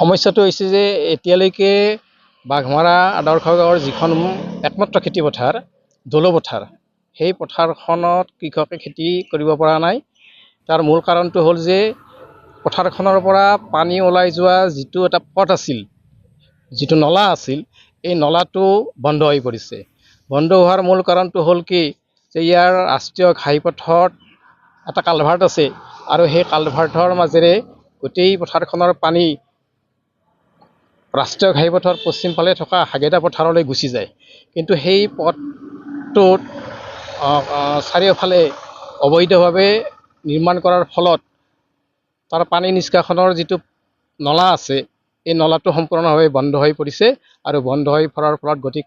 সমস্যাটো হৈছে যে এতিয়ালৈকে বাঘমাৰা আদৰ্শ গাঁৱৰ যিখন একমাত্ৰ খেতি পথাৰ দৌলপথাৰ, সেই পথাৰখনত কৃষকে খেতি কৰিব পৰা নাই। তাৰ মূল কাৰণটো হ'ল যে পথাৰখনৰ পৰা পানী ওলাই যোৱা যিটো এটা পথ আছিল, যিটো নলা আছিল, এই নলাটো বন্ধ হৈ পৰিছে। বন্ধ হোৱাৰ মূল কাৰণটো হ'ল কি যে ইয়াৰ ৰাষ্ট্ৰীয় ঘাইপথত এটা কালভাৰ্ট আছে আৰু সেই কালভাৰ্টৰ মাজেৰে গোটেই পথাৰখনৰ পানী ৰাষ্ট্ৰীয় ঘাইপথৰ পশ্চিম ফালে থকা হাগেদা পথাৰলৈ গুচি যায়। কিন্তু সেই পথটোত চাৰিওফালে অবৈধভাৱে নিৰ্মাণ কৰাৰ ফলত তাৰ পানী নিষ্কাশনৰ যিটো নলা আছে, এই নলাটো সম্পূৰ্ণভাৱে বন্ধ হৈ পৰিছে আৰু বন্ধ হৈ পৰাৰ ফলত গোটেই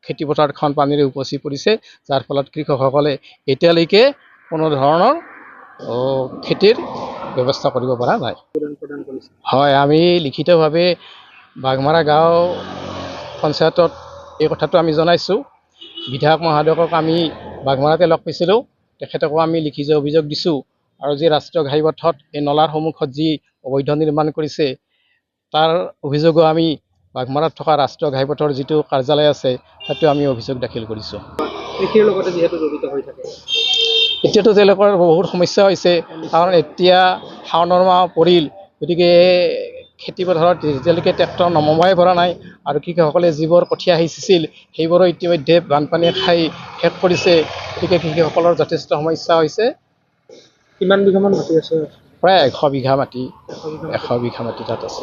খেতিপথাৰখন পানীৰে উপচি পৰিছে, যাৰ ফলত কৃষকসকলে এতিয়ালৈকে কোনো ধৰণৰ খেতিৰ ব্যৱস্থা কৰিব পৰা নাই। হয়, আমি লিখিতভাৱে বাঘমাৰা গাঁও পঞ্চায়তত এই কথাটো আমি জনাইছোঁ। বিধায়ক মহোদয়ক আমি বাঘমাৰাতে লগ পাইছিলোঁ, তেখেতকো আমি লিখিত অভিযোগ দিছোঁ। আৰু যি ৰাষ্ট্ৰীয় ঘাইপথত এই নলাৰ সন্মুখত যি অবৈধ নিৰ্মাণ কৰিছে, তাৰ অভিযোগো আমি বাঘমাৰাত থকা ৰাষ্ট্ৰীয় ঘাইপথৰ যিটো কাৰ্যালয় আছে তাতো আমি অভিযোগ দাখিল কৰিছোঁ। কৃষিৰ লগতে যিহেতু জড়িত হৈ থাকে, এতিয়াতো তেওঁলোকৰ বহুত সমস্যা হৈছে, কাৰণ এতিয়া শাওণৰ মাহ পৰিল, গতিকে খেতিপথাৰত এতিয়ালৈকে ট্ৰেক্টৰ নমাবই পৰা নাই আৰু কৃষকসকলে যিবোৰ কঠীয়া সিঁচিছিল সেইবোৰো ইতিমধ্যে বানপানীয়ে খাই শেষ কৰিছে। গতিকে কৃষকসকলৰ যথেষ্ট সমস্যা হৈছে। কিমান বিঘামান মাটি আছে? প্ৰায় 100 বিঘা মাটি, 100 বিঘা মাটি তাত আছে।